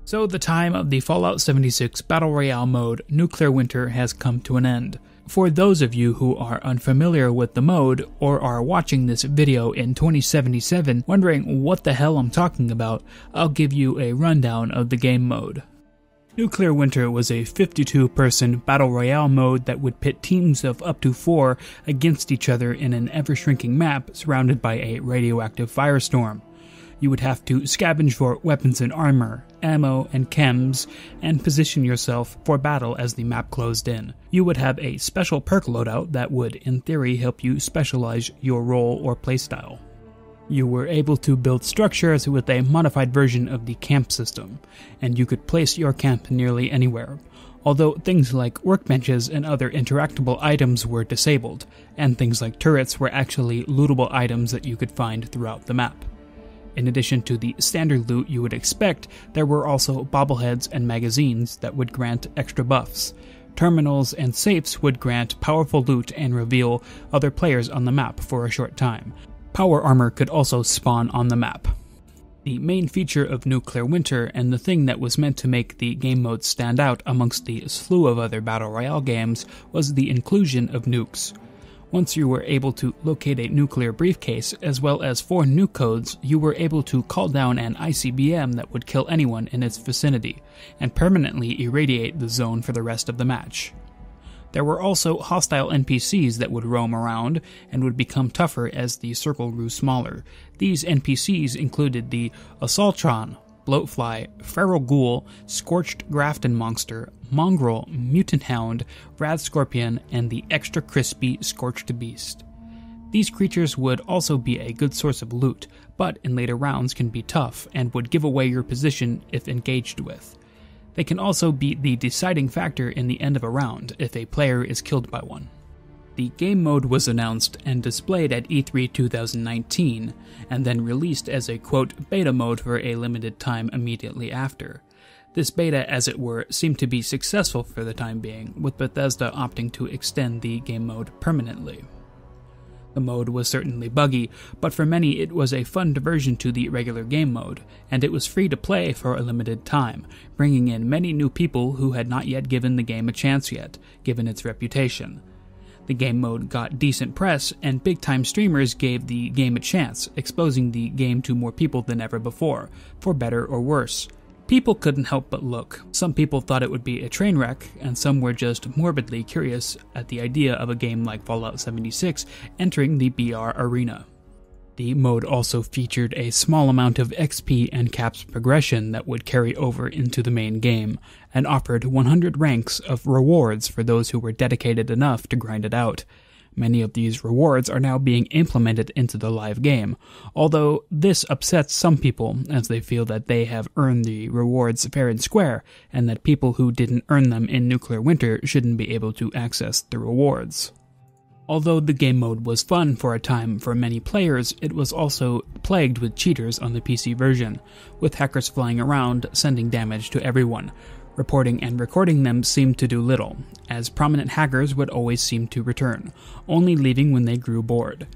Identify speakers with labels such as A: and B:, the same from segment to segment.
A: So the time of the Fallout 76 Battle Royale mode, Nuclear Winter, has come to an end. For those of you who are unfamiliar with the mode, or are watching this video in 2077 wondering what the hell I'm talking about, I'll give you a rundown of the game mode. Nuclear Winter was a 52-person Battle Royale mode that would pit teams of up to 4 against each other in an ever-shrinking map surrounded by a radioactive firestorm. You would have to scavenge for weapons and armor, ammo and chems, and position yourself for battle as the map closed in. You would have a special perk loadout that would, in theory, help you specialize your role or playstyle. You were able to build structures with a modified version of the camp system, and you could place your camp nearly anywhere, although things like workbenches and other interactable items were disabled, and things like turrets were actually lootable items that you could find throughout the map. In addition to the standard loot you would expect, there were also bobbleheads and magazines that would grant extra buffs. Terminals and safes would grant powerful loot and reveal other players on the map for a short time. Power armor could also spawn on the map. The main feature of Nuclear Winter, and the thing that was meant to make the game mode stand out amongst the slew of other Battle Royale games, was the inclusion of nukes. Once you were able to locate a nuclear briefcase, as well as 4 nuke codes, you were able to call down an ICBM that would kill anyone in its vicinity, and permanently irradiate the zone for the rest of the match. There were also hostile NPCs that would roam around, and would become tougher as the circle grew smaller. These NPCs included the Assaultron, Bloatfly, Feral Ghoul, Scorched Grafton Monster, Mongrel, Mutant Hound, Rad Scorpion, and the extra crispy Scorched Beast. These creatures would also be a good source of loot, but in later rounds can be tough, and would give away your position if engaged with. They can also be the deciding factor in the end of a round, if a player is killed by one. The game mode was announced and displayed at E3 2019, and then released as a quote beta mode for a limited time immediately after. This beta, as it were, seemed to be successful for the time being, with Bethesda opting to extend the game mode permanently. The mode was certainly buggy, but for many it was a fun diversion to the regular game mode, and it was free to play for a limited time, bringing in many new people who had not yet given the game a chance yet, given its reputation. The game mode got decent press, and big-time streamers gave the game a chance, exposing the game to more people than ever before, for better or worse. People couldn't help but look. Some people thought it would be a train wreck, and some were just morbidly curious at the idea of a game like Fallout 76 entering the BR arena. The mode also featured a small amount of XP and caps progression that would carry over into the main game, and offered 100 ranks of rewards for those who were dedicated enough to grind it out. Many of these rewards are now being implemented into the live game, although this upsets some people as they feel that they have earned the rewards fair and square, and that people who didn't earn them in Nuclear Winter shouldn't be able to access the rewards. Although the game mode was fun for a time for many players, it was also plagued with cheaters on the PC version, with hackers flying around sending damage to everyone. Reporting and recording them seemed to do little, as prominent hackers would always seem to return, only leaving when they grew bored.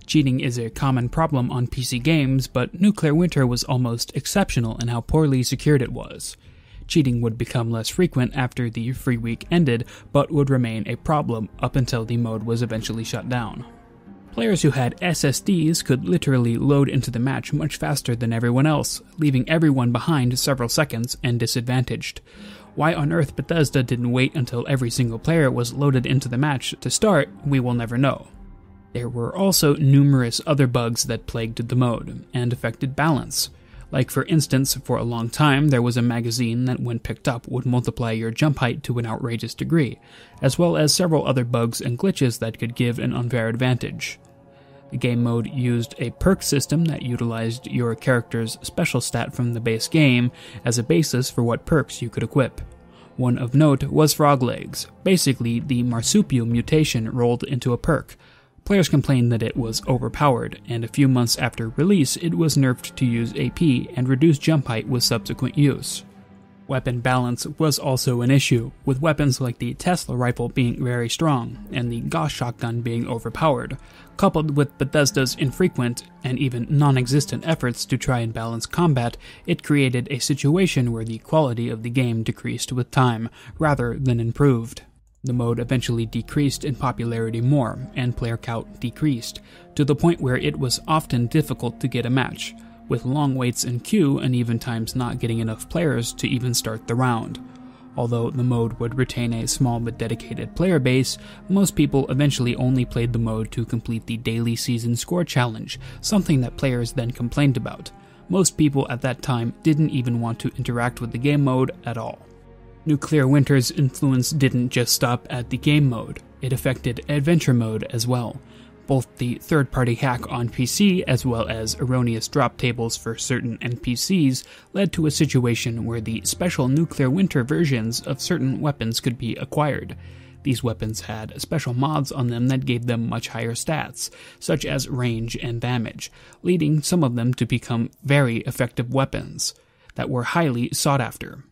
A: Cheating is a common problem on PC games, but Nuclear Winter was almost exceptional in how poorly secured it was. Cheating would become less frequent after the free week ended, but would remain a problem up until the mode was eventually shut down. Players who had SSDs could literally load into the match much faster than everyone else, leaving everyone behind several seconds and disadvantaged. Why on earth Bethesda didn't wait until every single player was loaded into the match to start, we will never know. There were also numerous other bugs that plagued the mode, and affected balance. Like for instance, for a long time there was a magazine that when picked up would multiply your jump height to an outrageous degree, as well as several other bugs and glitches that could give an unfair advantage. The game mode used a perk system that utilized your character's special stat from the base game as a basis for what perks you could equip. One of note was Frog Legs, basically the marsupial mutation rolled into a perk. Players complained that it was overpowered, and a few months after release it was nerfed to use AP and reduce jump height with subsequent use. Weapon balance was also an issue, with weapons like the Tesla rifle being very strong, and the Gauss shotgun being overpowered. Coupled with Bethesda's infrequent and even non-existent efforts to try and balance combat, it created a situation where the quality of the game decreased with time, rather than improved. The mode eventually decreased in popularity more, and player count decreased, to the point where it was often difficult to get a match, with long waits in queue and even times not getting enough players to even start the round. Although the mode would retain a small but dedicated player base, most people eventually only played the mode to complete the daily season score challenge, something that players then complained about. Most people at that time didn't even want to interact with the game mode at all. Nuclear Winter's influence didn't just stop at the game mode, it affected adventure mode as well. Both the third-party hack on PC as well as erroneous drop tables for certain NPCs led to a situation where the special Nuclear Winter versions of certain weapons could be acquired. These weapons had special mods on them that gave them much higher stats, such as range and damage, leading some of them to become very effective weapons that were highly sought after.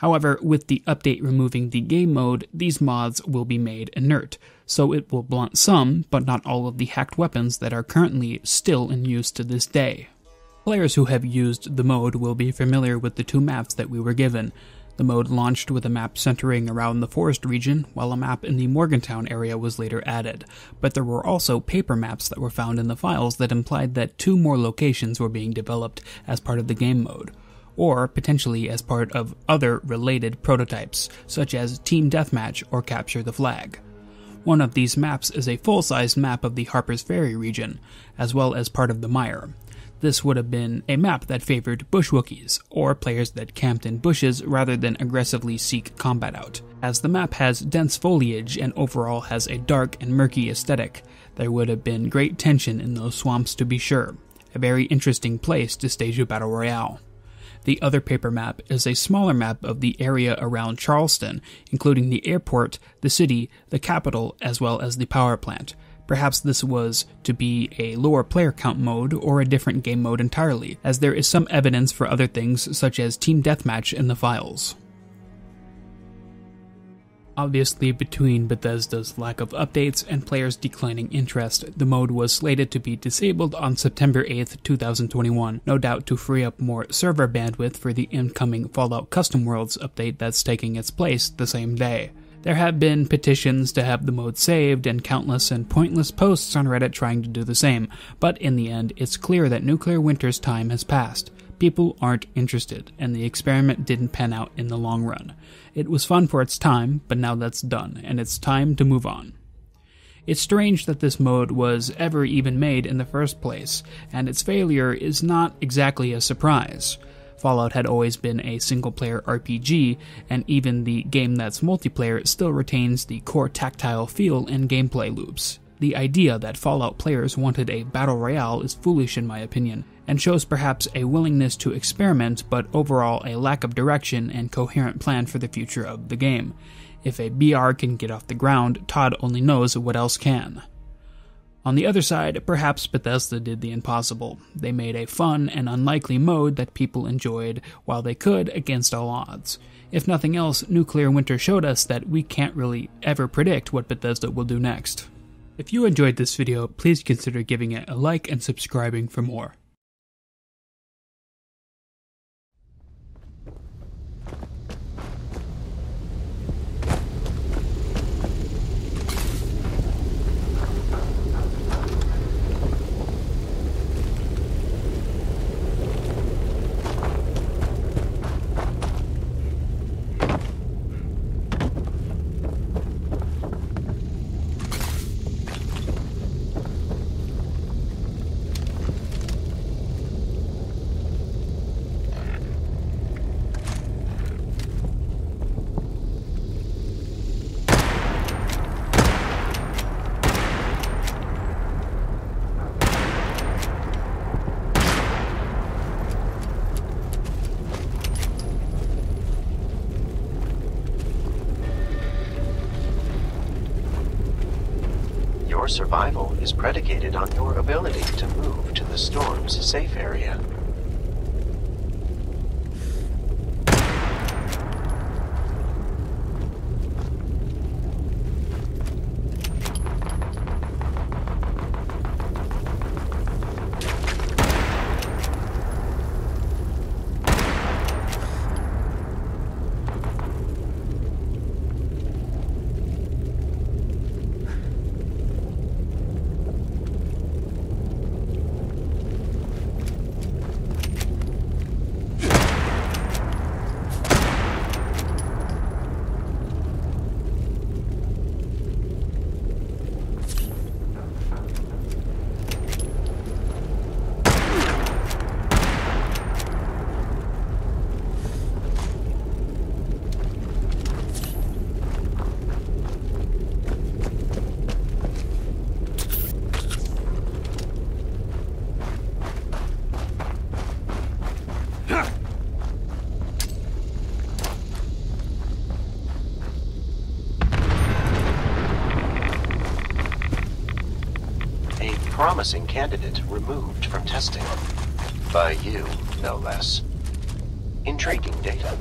A: However, with the update removing the game mode, these mods will be made inert, so it will blunt some, but not all of the hacked weapons that are currently still in use to this day. Players who have used the mode will be familiar with the two maps that we were given. The mode launched with a map centering around the forest region, while a map in the Morgantown area was later added, but there were also paper maps that were found in the files that implied that 2 more locations were being developed as part of the game mode, or potentially as part of other related prototypes, such as Team Deathmatch or Capture the Flag. One of these maps is a full-sized map of the Harper's Ferry region, as well as part of the Mire. This would have been a map that favored bush Wookiees, or players that camped in bushes rather than aggressively seek combat out. As the map has dense foliage and overall has a dark and murky aesthetic, there would have been great tension in those swamps to be sure. A very interesting place to stage a battle royale. The other paper map is a smaller map of the area around Charleston, including the airport, the city, the capital, as well as the power plant. Perhaps this was to be a lower player count mode or a different game mode entirely, as there is some evidence for other things such as Team Deathmatch in the files. Obviously, between Bethesda's lack of updates and players' declining interest, the mode was slated to be disabled on September 8th, 2021, no doubt to free up more server bandwidth for the incoming Fallout Custom Worlds update that's taking its place the same day. There have been petitions to have the mode saved and countless and pointless posts on Reddit trying to do the same, but in the end, it's clear that Nuclear Winter's time has passed. People aren't interested, and the experiment didn't pan out in the long run. It was fun for its time, but now that's done, and it's time to move on. It's strange that this mode was ever even made in the first place, and its failure is not exactly a surprise. Fallout had always been a single-player RPG, and even the game that's multiplayer still retains the core tactile feel and gameplay loops. The idea that Fallout players wanted a battle royale is foolish in my opinion, and shows perhaps a willingness to experiment but overall a lack of direction and coherent plan for the future of the game. If a BR can get off the ground, Todd only knows what else can. On the other side, perhaps Bethesda did the impossible. They made a fun and unlikely mode that people enjoyed while they could against all odds. If nothing else, Nuclear Winter showed us that we can't really ever predict what Bethesda will do next. If you enjoyed this video, please consider giving it a like and subscribing for more.
B: Your survival is predicated on your ability to move to the storm's safe area. promising candidate removed from testing. By you, no less. Intriguing data.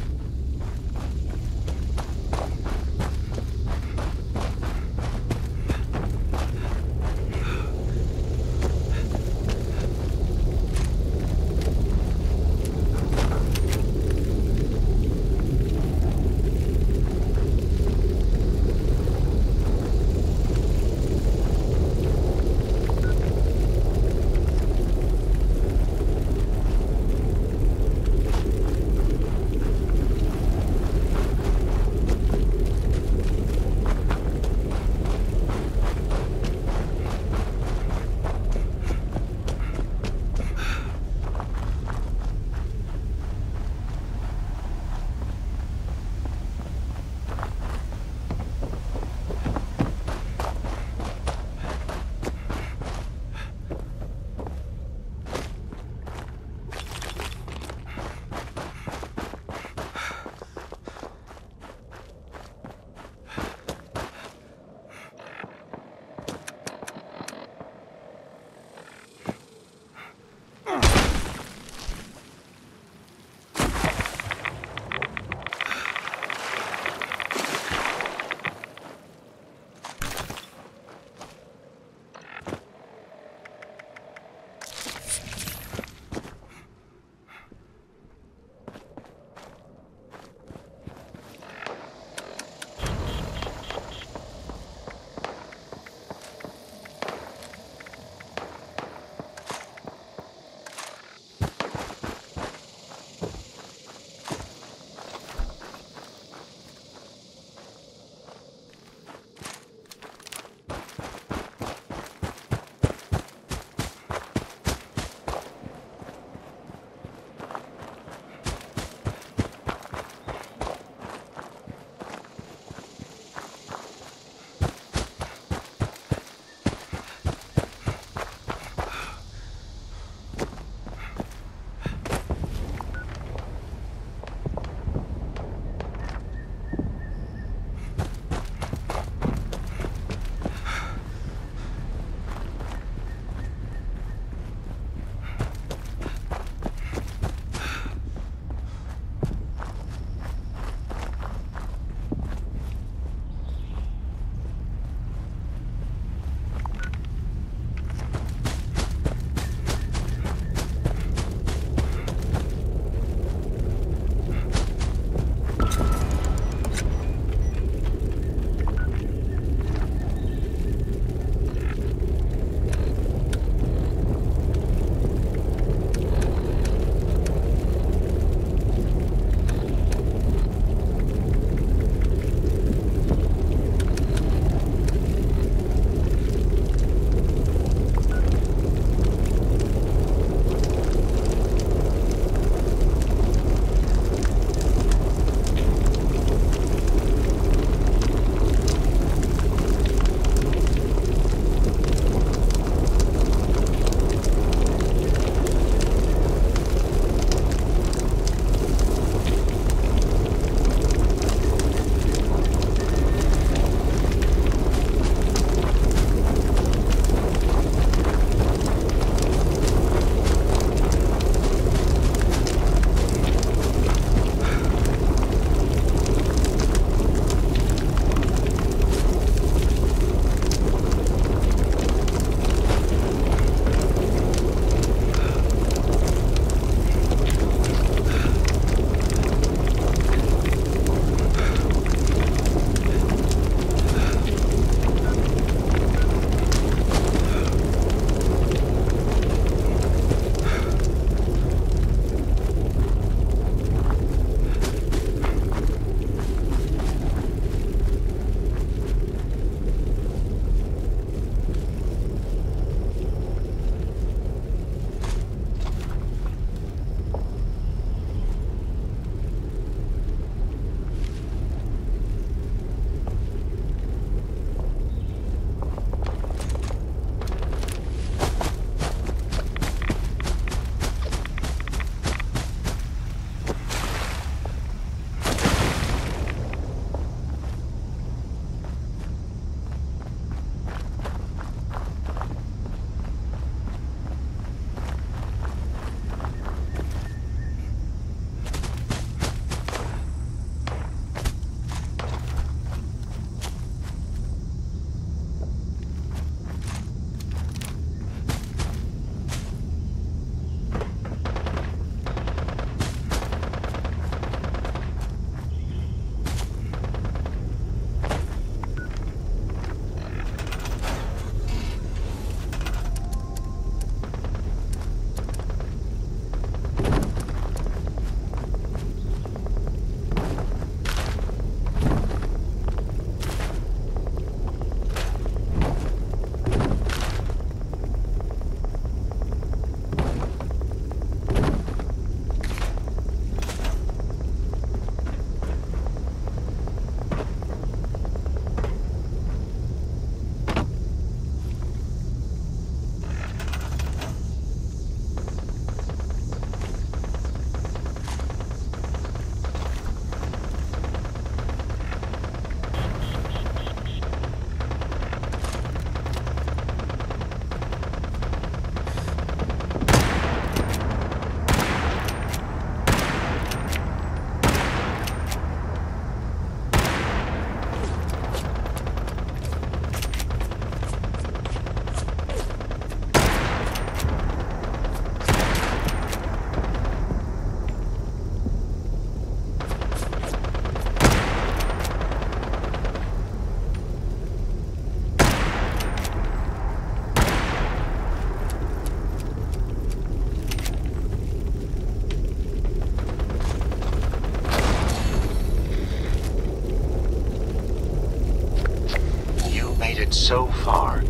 B: so far,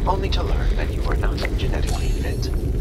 B: only to learn that you were not genetically fit.